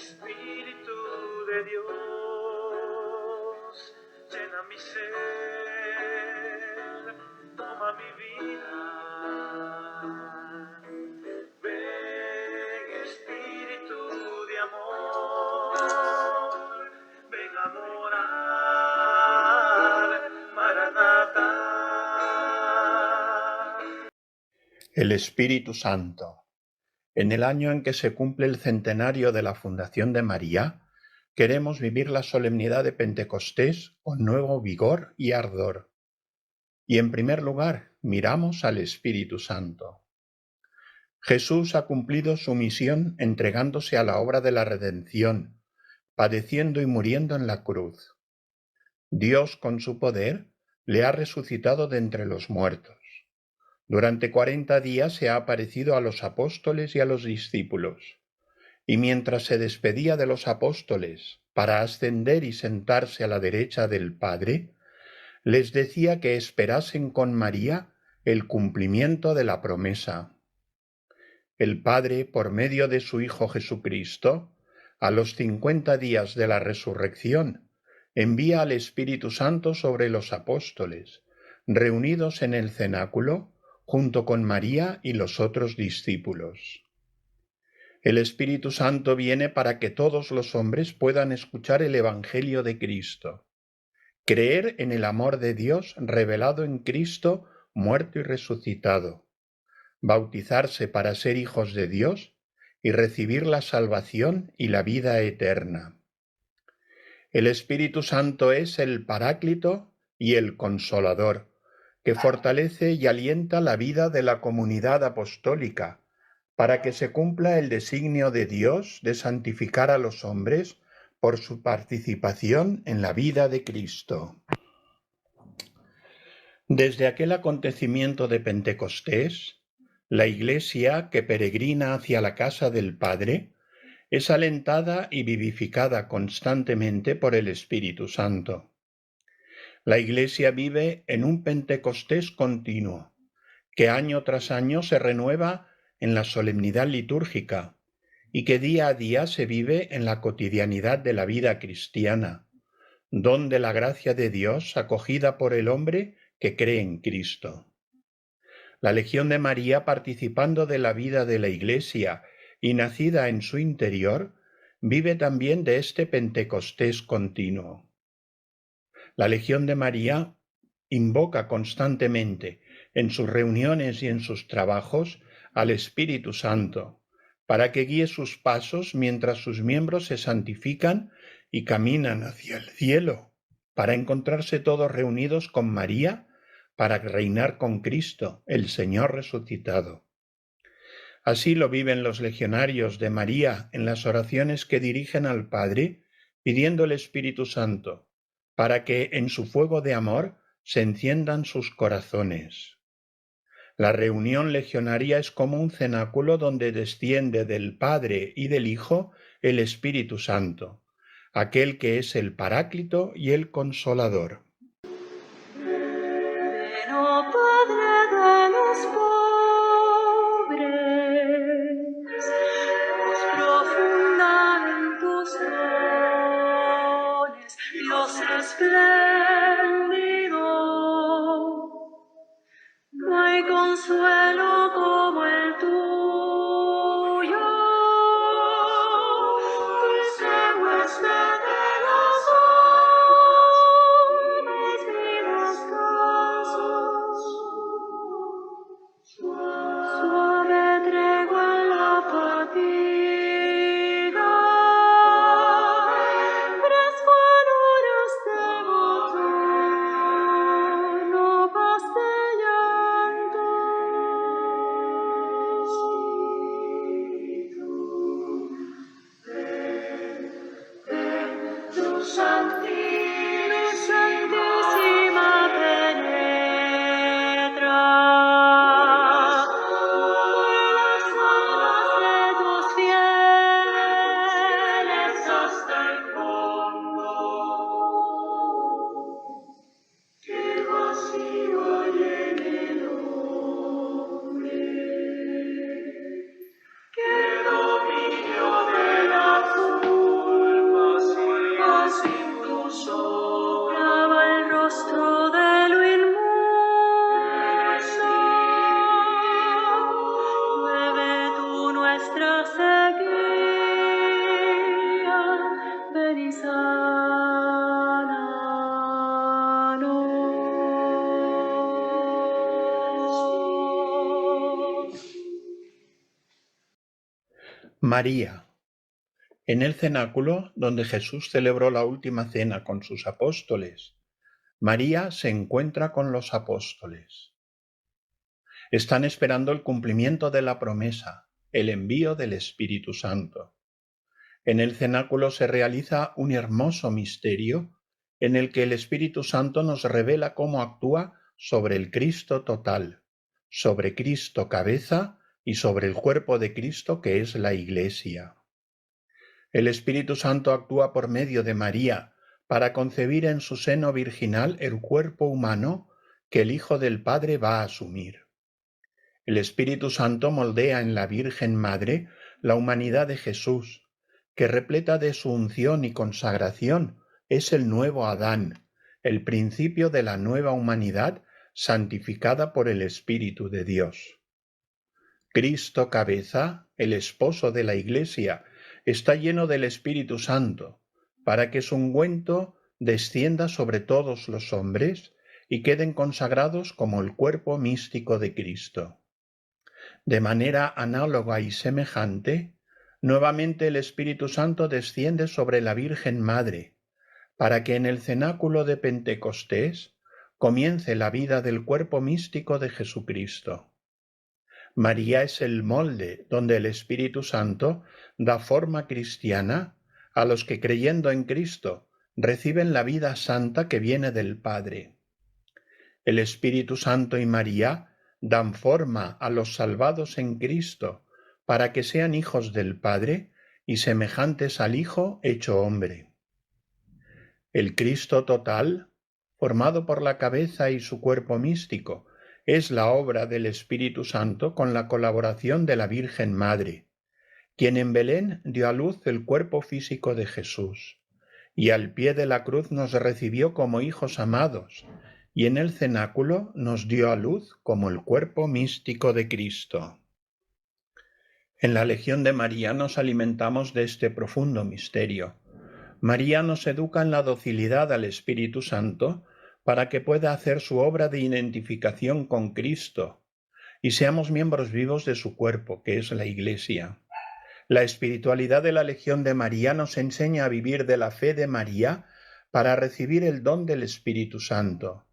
Espíritu de Dios, llena mi ser, toma mi vida. Ven, Espíritu de amor, ven a morar, Maranatha. El Espíritu Santo. En el año en que se cumple el centenario de la fundación de María, queremos vivir la solemnidad de Pentecostés con nuevo vigor y ardor. Y en primer lugar, miramos al Espíritu Santo. Jesús ha cumplido su misión entregándose a la obra de la redención, padeciendo y muriendo en la cruz. Dios, con su poder, le ha resucitado de entre los muertos. Durante 40 días se ha aparecido a los apóstoles y a los discípulos, y mientras se despedía de los apóstoles para ascender y sentarse a la derecha del Padre, les decía que esperasen con María el cumplimiento de la promesa. El Padre, por medio de su Hijo Jesucristo, a los 50 días de la resurrección, envía al Espíritu Santo sobre los apóstoles, reunidos en el cenáculo, junto con María y los otros discípulos. El Espíritu Santo viene para que todos los hombres puedan escuchar el Evangelio de Cristo, creer en el amor de Dios revelado en Cristo, muerto y resucitado, bautizarse para ser hijos de Dios y recibir la salvación y la vida eterna. El Espíritu Santo es el Paráclito y el Consolador, que fortalece y alienta la vida de la comunidad apostólica, para que se cumpla el designio de Dios de santificar a los hombres por su participación en la vida de Cristo. Desde aquel acontecimiento de Pentecostés, la Iglesia que peregrina hacia la casa del Padre es alentada y vivificada constantemente por el Espíritu Santo. La Iglesia vive en un Pentecostés continuo, que año tras año se renueva en la solemnidad litúrgica y que día a día se vive en la cotidianidad de la vida cristiana, don de la gracia de Dios acogida por el hombre que cree en Cristo. La Legión de María, participando de la vida de la Iglesia y nacida en su interior, vive también de este Pentecostés continuo. La Legión de María invoca constantemente en sus reuniones y en sus trabajos al Espíritu Santo, para que guíe sus pasos mientras sus miembros se santifican y caminan hacia el cielo, para encontrarse todos reunidos con María, para reinar con Cristo, el Señor resucitado. Así lo viven los legionarios de María en las oraciones que dirigen al Padre, pidiendo el Espíritu Santo, para que en su fuego de amor se enciendan sus corazones. La reunión legionaria es como un cenáculo donde desciende del Padre y del Hijo el Espíritu Santo, aquel que es el Paráclito y el Consolador. Ven, oh Padre de los pobres, luz profunda en tus dones, Dios espléndido. No hay consuelo como el tuyo, dulce huésped de los hombres, mi descanso. seguía, ven y sánanos. María. En el cenáculo, donde Jesús celebró la última cena con sus apóstoles, María se encuentra con los apóstoles. Están esperando el cumplimiento de la promesa, el envío del Espíritu Santo. En el cenáculo se realiza un hermoso misterio en el que el Espíritu Santo nos revela cómo actúa sobre el Cristo total, sobre Cristo cabeza y sobre el cuerpo de Cristo que es la Iglesia. El Espíritu Santo actúa por medio de María para concebir en su seno virginal el cuerpo humano que el Hijo del Padre va a asumir. El Espíritu Santo moldea en la Virgen Madre la humanidad de Jesús, que repleta de su unción y consagración es el nuevo Adán, el principio de la nueva humanidad santificada por el Espíritu de Dios. Cristo cabeza, el esposo de la Iglesia, está lleno del Espíritu Santo, para que su ungüento descienda sobre todos los hombres y queden consagrados como el cuerpo místico de Cristo. De manera análoga y semejante, nuevamente el Espíritu Santo desciende sobre la Virgen Madre, para que en el cenáculo de Pentecostés comience la vida del cuerpo místico de Jesucristo. María es el molde donde el Espíritu Santo da forma cristiana a los que creyendo en Cristo reciben la vida santa que viene del Padre. El Espíritu Santo y María dan forma a los salvados en Cristo para que sean hijos del Padre y semejantes al Hijo hecho hombre. El Cristo total, formado por la cabeza y su cuerpo místico, es la obra del Espíritu Santo con la colaboración de la Virgen Madre, quien en Belén dio a luz el cuerpo físico de Jesús, y al pie de la cruz nos recibió como hijos amados, y en el cenáculo nos dio a luz como el cuerpo místico de Cristo. En la Legión de María nos alimentamos de este profundo misterio. María nos educa en la docilidad al Espíritu Santo para que pueda hacer su obra de identificación con Cristo y seamos miembros vivos de su cuerpo, que es la Iglesia. La espiritualidad de la Legión de María nos enseña a vivir de la fe de María para recibir el don del Espíritu Santo.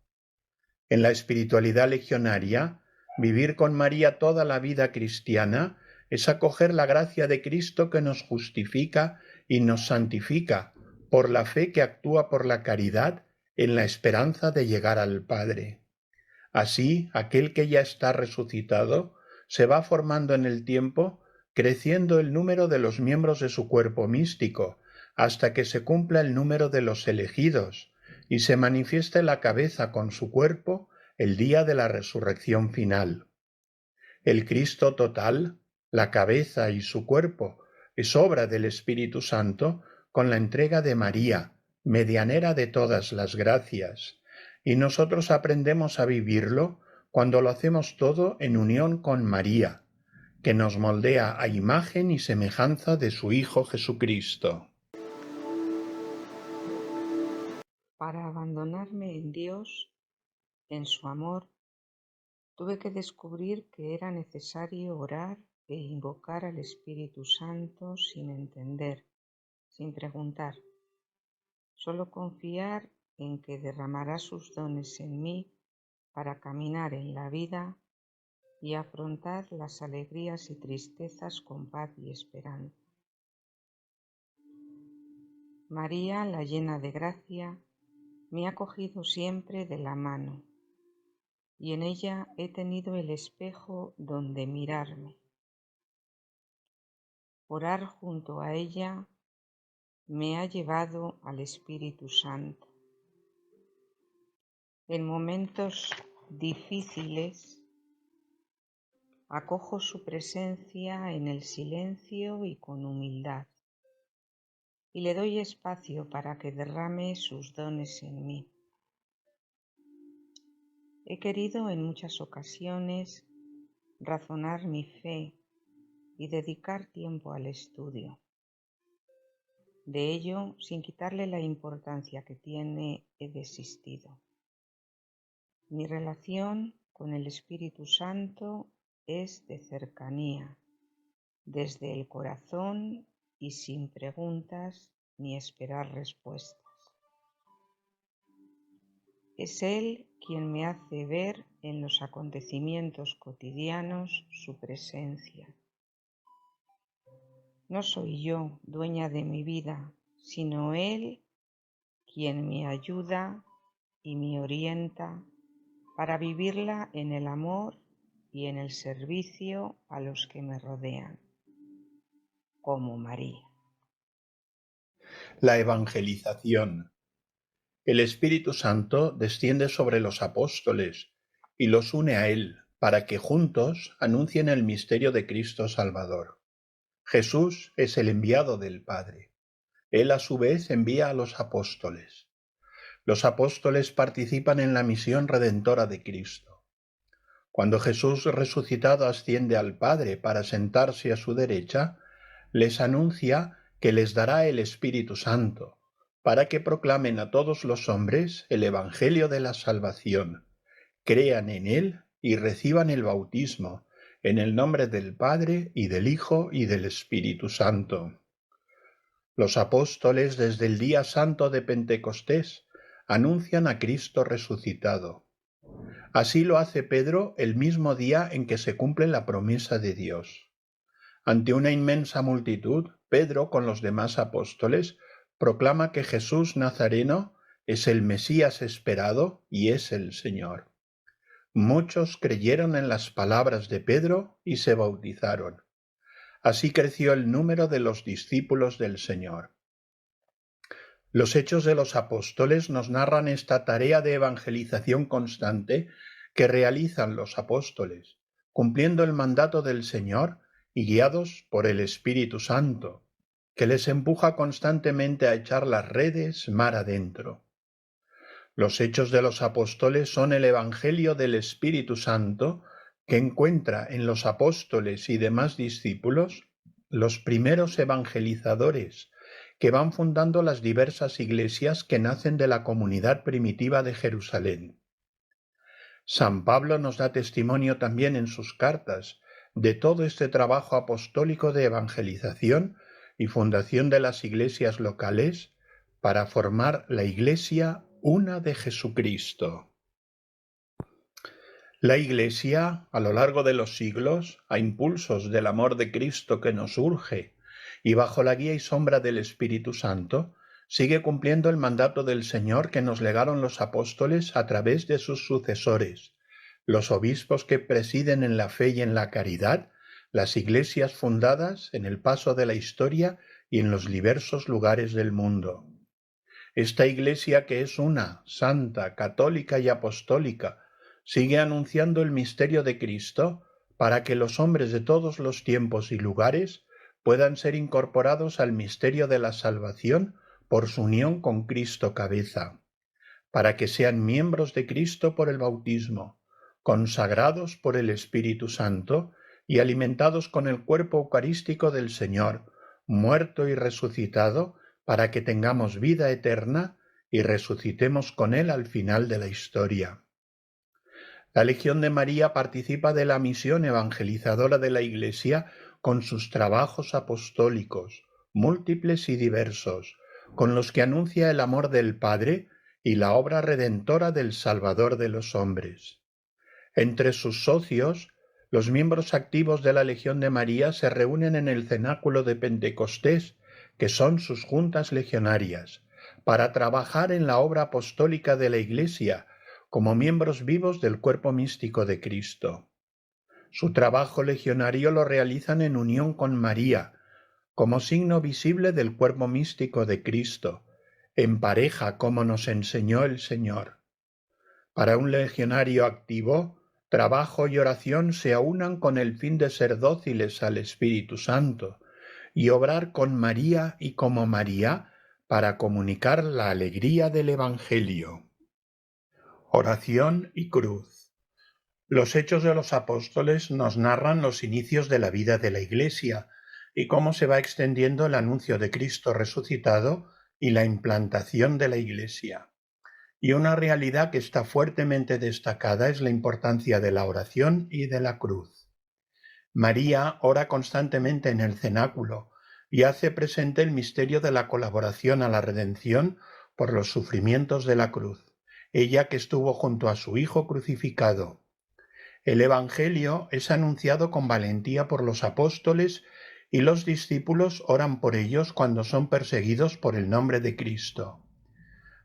En la espiritualidad legionaria, vivir con María toda la vida cristiana es acoger la gracia de Cristo que nos justifica y nos santifica por la fe que actúa por la caridad en la esperanza de llegar al Padre. Así, aquel que ya está resucitado se va formando en el tiempo, creciendo el número de los miembros de su cuerpo místico, hasta que se cumpla el número de los elegidos, y se manifieste la cabeza con su cuerpo el día de la resurrección final. El Cristo total, la cabeza y su cuerpo, es obra del Espíritu Santo con la entrega de María, medianera de todas las gracias, y nosotros aprendemos a vivirlo cuando lo hacemos todo en unión con María, que nos moldea a imagen y semejanza de su Hijo Jesucristo. Para abandonarme en Dios, en su amor, tuve que descubrir que era necesario orar e invocar al Espíritu Santo sin entender, sin preguntar, solo confiar en que derramará sus dones en mí para caminar en la vida y afrontar las alegrías y tristezas con paz y esperanza. María, la llena de gracia, me ha cogido siempre de la mano, y en ella he tenido el espejo donde mirarme. Orar junto a ella me ha llevado al Espíritu Santo. En momentos difíciles acojo su presencia en el silencio y con humildad, y le doy espacio para que derrame sus dones en mí. He querido en muchas ocasiones razonar mi fe, y dedicar tiempo al estudio. De ello, sin quitarle la importancia que tiene, he desistido. Mi relación con el Espíritu Santo es de cercanía, desde el corazón y sin preguntas ni esperar respuestas. Es Él quien me hace ver en los acontecimientos cotidianos su presencia. No soy yo dueña de mi vida, sino Él quien me ayuda y me orienta para vivirla en el amor y en el servicio a los que me rodean, como María. La evangelización. El Espíritu Santo desciende sobre los apóstoles y los une a Él para que juntos anuncien el misterio de Cristo Salvador. Jesús es el enviado del Padre. Él a su vez envía a los apóstoles. Los apóstoles participan en la misión redentora de Cristo. Cuando Jesús resucitado asciende al Padre para sentarse a su derecha, les anuncia que les dará el Espíritu Santo, para que proclamen a todos los hombres el Evangelio de la salvación, crean en Él y reciban el bautismo, en el nombre del Padre y del Hijo y del Espíritu Santo. Los apóstoles desde el día santo de Pentecostés anuncian a Cristo resucitado. Así lo hace Pedro el mismo día en que se cumple la promesa de Dios. Ante una inmensa multitud, Pedro, con los demás apóstoles, proclama que Jesús Nazareno es el Mesías esperado y es el Señor. Muchos creyeron en las palabras de Pedro y se bautizaron. Así creció el número de los discípulos del Señor. Los Hechos de los Apóstoles nos narran esta tarea de evangelización constante que realizan los apóstoles, cumpliendo el mandato del Señor y guiados por el Espíritu Santo, que les empuja constantemente a echar las redes mar adentro. Los Hechos de los Apóstoles son el Evangelio del Espíritu Santo que encuentra en los apóstoles y demás discípulos los primeros evangelizadores que van fundando las diversas iglesias que nacen de la comunidad primitiva de Jerusalén. San Pablo nos da testimonio también en sus cartas de todo este trabajo apostólico de evangelización y fundación de las iglesias locales para formar la Iglesia una de Jesucristo. La Iglesia, a lo largo de los siglos, a impulsos del amor de Cristo que nos urge y bajo la guía y sombra del Espíritu Santo, sigue cumpliendo el mandato del Señor que nos legaron los apóstoles a través de sus sucesores, los obispos que presiden en la fe y en la caridad, las iglesias fundadas en el paso de la historia y en los diversos lugares del mundo. Esta Iglesia, que es una, santa, católica y apostólica, sigue anunciando el misterio de Cristo para que los hombres de todos los tiempos y lugares puedan ser incorporados al misterio de la salvación por su unión con Cristo cabeza, para que sean miembros de Cristo por el bautismo, consagrados por el Espíritu Santo y alimentados con el cuerpo eucarístico del Señor, muerto y resucitado, para que tengamos vida eterna y resucitemos con Él al final de la historia. La Legión de María participa de la misión evangelizadora de la Iglesia con sus trabajos apostólicos, múltiples y diversos, con los que anuncia el amor del Padre y la obra redentora del Salvador de los hombres. Entre sus socios, los miembros activos de la Legión de María se reúnen en el cenáculo de Pentecostés, que son sus juntas legionarias, para trabajar en la obra apostólica de la Iglesia, como miembros vivos del cuerpo místico de Cristo. Su trabajo legionario lo realizan en unión con María, como signo visible del cuerpo místico de Cristo, en pareja como nos enseñó el Señor. Para un legionario activo, trabajo y oración se aunan con el fin de ser dóciles al Espíritu Santo y obrar con María y como María para comunicar la alegría del Evangelio. Oración y cruz. Los Hechos de los Apóstoles nos narran los inicios de la vida de la Iglesia y cómo se va extendiendo el anuncio de Cristo resucitado y la implantación de la Iglesia. Y una realidad que está fuertemente destacada es la importancia de la oración y de la cruz. María ora constantemente en el cenáculo y hace presente el misterio de la colaboración a la redención por los sufrimientos de la cruz, ella que estuvo junto a su Hijo crucificado. El Evangelio es anunciado con valentía por los apóstoles y los discípulos oran por ellos cuando son perseguidos por el nombre de Cristo.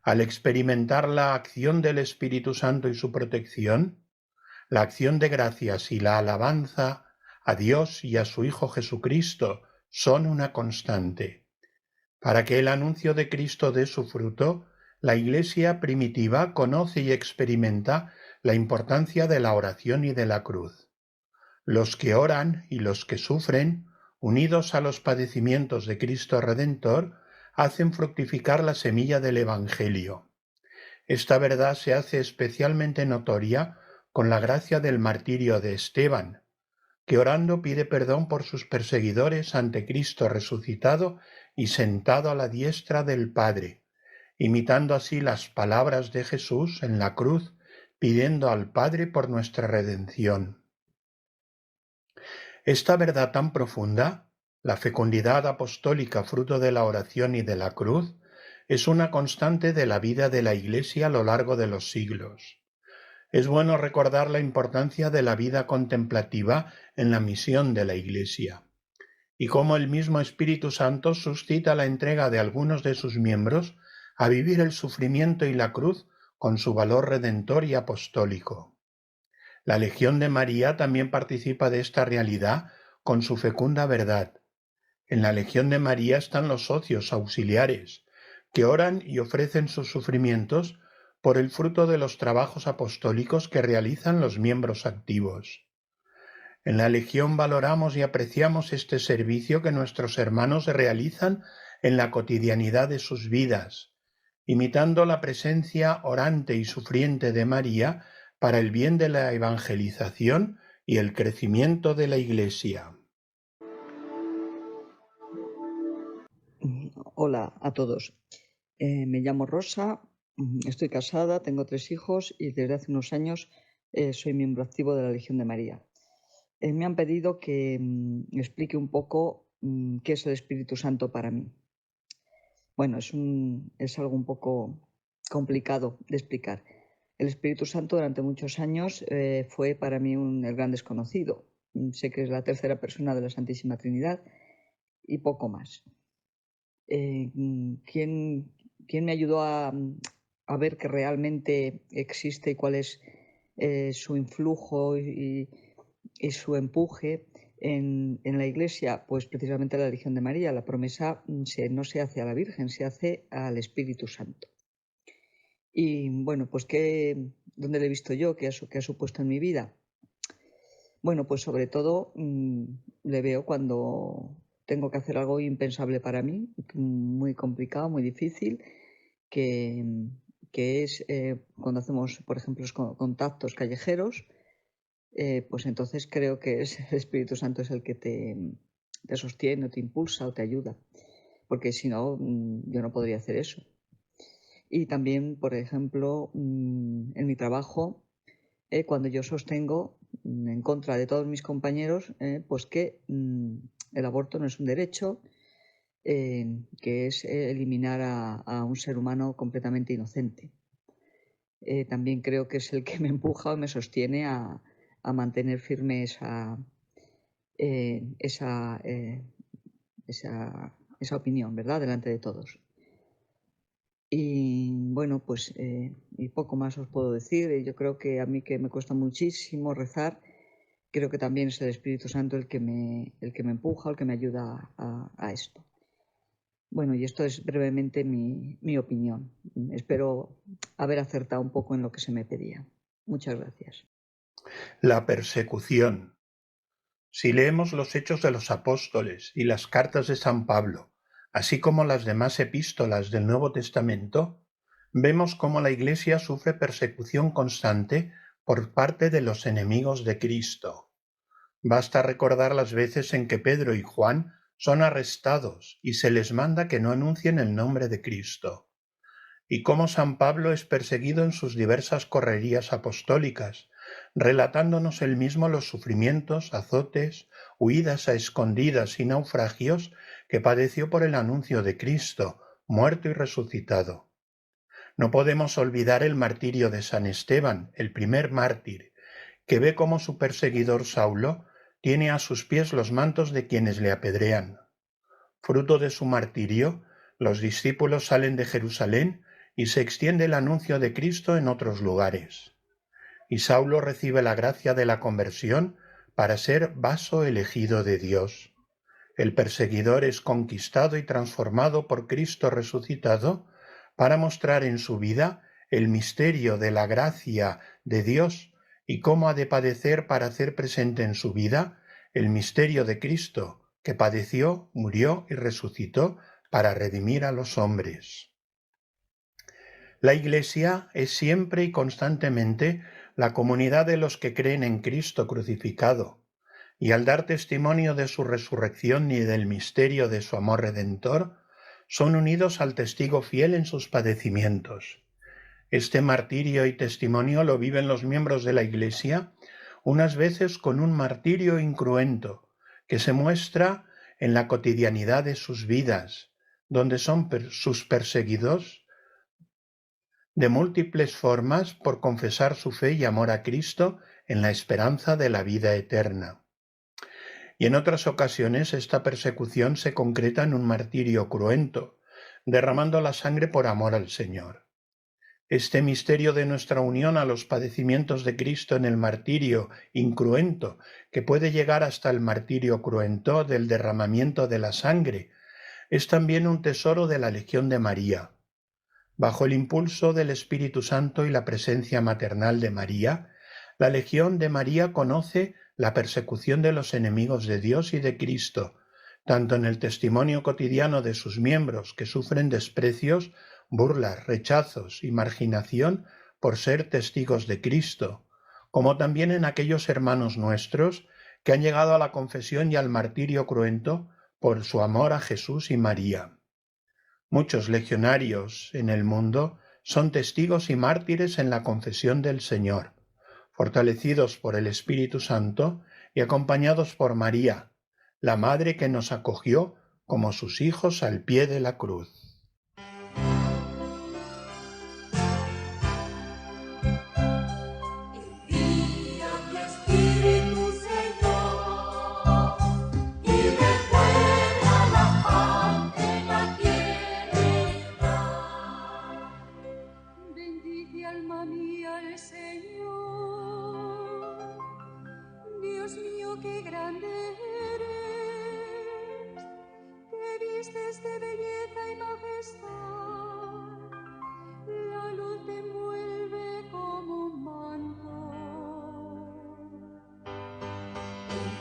Al experimentar la acción del Espíritu Santo y su protección, la acción de gracias y la alabanza a Dios y a su Hijo Jesucristo son una constante. Para que el anuncio de Cristo dé su fruto, la Iglesia primitiva conoce y experimenta la importancia de la oración y de la cruz. Los que oran y los que sufren, unidos a los padecimientos de Cristo Redentor, hacen fructificar la semilla del Evangelio. Esta verdad se hace especialmente notoria con la gracia del martirio de Esteban, que orando pide perdón por sus perseguidores ante Cristo resucitado y sentado a la diestra del Padre, imitando así las palabras de Jesús en la cruz, pidiendo al Padre por nuestra redención. Esta verdad tan profunda, la fecundidad apostólica fruto de la oración y de la cruz, es una constante de la vida de la Iglesia a lo largo de los siglos. Es bueno recordar la importancia de la vida contemplativa en la misión de la Iglesia, y cómo el mismo Espíritu Santo suscita la entrega de algunos de sus miembros a vivir el sufrimiento y la cruz con su valor redentor y apostólico. La Legión de María también participa de esta realidad con su fecunda verdad. En la Legión de María están los socios auxiliares, que oran y ofrecen sus sufrimientos por el fruto de los trabajos apostólicos que realizan los miembros activos. En la Legión valoramos y apreciamos este servicio que nuestros hermanos realizan en la cotidianidad de sus vidas, imitando la presencia orante y sufriente de María para el bien de la evangelización y el crecimiento de la Iglesia. Hola a todos. Me llamo Rosa, estoy casada, tengo 3 hijos y desde hace unos años soy miembro activo de la Legión de María. Me han pedido que explique un poco qué es el Espíritu Santo para mí. Bueno, es algo un poco complicado de explicar. El Espíritu Santo durante muchos años fue para mí el gran desconocido. Sé que es la tercera persona de la Santísima Trinidad y poco más. ¿Quién me ayudó a ver que realmente existe y cuál es su influjo y su empuje en la Iglesia? Pues precisamente la Legión de María. La promesa no se hace a la Virgen, se hace al Espíritu Santo. Y bueno, pues ¿dónde le he visto yo? ¿Qué ha supuesto en mi vida? Bueno, pues sobre todo le veo cuando tengo que hacer algo impensable para mí, muy complicado, muy difícil, que es cuando hacemos, por ejemplo, contactos callejeros, pues entonces creo que el Espíritu Santo es el que te sostiene o te impulsa o te ayuda, porque si no, yo no podría hacer eso. Y también, por ejemplo, en mi trabajo, cuando yo sostengo en contra de todos mis compañeros, pues que el aborto no es un derecho, que es eliminar a un ser humano completamente inocente. También creo que es el que me empuja o me sostiene a mantener firme esa opinión, ¿verdad?, delante de todos. Y bueno, pues y poco más os puedo decir. Yo creo que a mí, que me cuesta muchísimo rezar, creo que también es el Espíritu Santo el que me empuja, el que me ayuda a esto. Bueno, y esto es brevemente mi opinión. Espero haber acertado un poco en lo que se me pedía. Muchas gracias. La persecución. Si leemos los Hechos de los Apóstoles y las cartas de San Pablo, así como las demás epístolas del Nuevo Testamento, vemos cómo la Iglesia sufre persecución constante por parte de los enemigos de Cristo. Basta recordar las veces en que Pedro y Juan son arrestados y se les manda que no anuncien el nombre de Cristo, y cómo San Pablo es perseguido en sus diversas correrías apostólicas, relatándonos él mismo los sufrimientos, azotes, huidas a escondidas y naufragios que padeció por el anuncio de Cristo, muerto y resucitado. No podemos olvidar el martirio de San Esteban, el primer mártir, que ve cómo su perseguidor Saulo tiene a sus pies los mantos de quienes le apedrean. Fruto de su martirio, los discípulos salen de Jerusalén y se extiende el anuncio de Cristo en otros lugares. Y Saulo recibe la gracia de la conversión para ser vaso elegido de Dios. El perseguidor es conquistado y transformado por Cristo resucitado para mostrar en su vida el misterio de la gracia de Dios y cómo ha de padecer para hacer presente en su vida el misterio de Cristo, que padeció, murió y resucitó para redimir a los hombres. La Iglesia es siempre y constantemente la comunidad de los que creen en Cristo crucificado, y al dar testimonio de su resurrección y del misterio de su amor redentor, son unidos al testigo fiel en sus padecimientos. Este martirio y testimonio lo viven los miembros de la Iglesia, unas veces con un martirio incruento, que se muestra en la cotidianidad de sus vidas, donde son sus perseguidos de múltiples formas por confesar su fe y amor a Cristo en la esperanza de la vida eterna. Y en otras ocasiones esta persecución se concreta en un martirio cruento, derramando la sangre por amor al Señor. Este misterio de nuestra unión a los padecimientos de Cristo en el martirio incruento, que puede llegar hasta el martirio cruento del derramamiento de la sangre, es también un tesoro de la Legión de María. Bajo el impulso del Espíritu Santo y la presencia maternal de María, la Legión de María conoce la persecución de los enemigos de Dios y de Cristo, tanto en el testimonio cotidiano de sus miembros que sufren desprecios, burlas, rechazos y marginación por ser testigos de Cristo, como también en aquellos hermanos nuestros que han llegado a la confesión y al martirio cruento por su amor a Jesús y María. Muchos legionarios en el mundo son testigos y mártires en la confesión del Señor, fortalecidos por el Espíritu Santo y acompañados por María, la Madre que nos acogió como sus hijos al pie de la cruz. Bendice alma mía al Señor. Dios mío, qué grande eres. Te vistes de belleza y majestad. La luz te envuelve como un manto.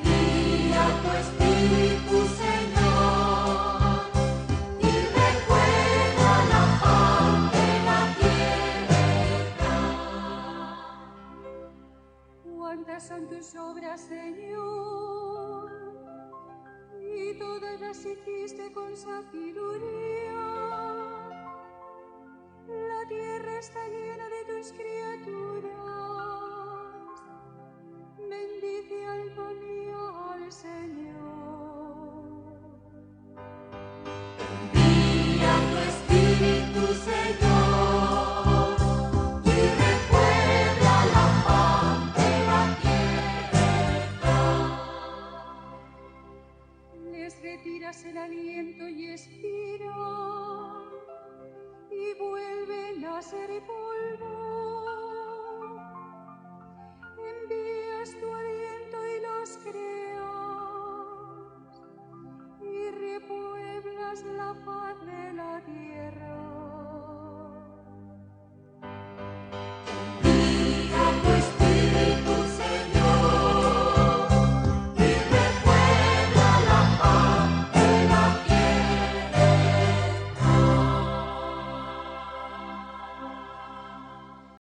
Envía tu Espíritu, Señor, y recuerda la paz de la tierra. Cuántas son tus obras, Señor, y todas las hiciste con sabiduría. La tierra está llena de tus criaturas. Bendice alma mía al Señor. Envía tu Espíritu, Señor, y recuerda la paz de la tierra. Les retiras el aliento y expiran, y vuelven a ser polvo. Envías tu aliento y los creas, y repueblas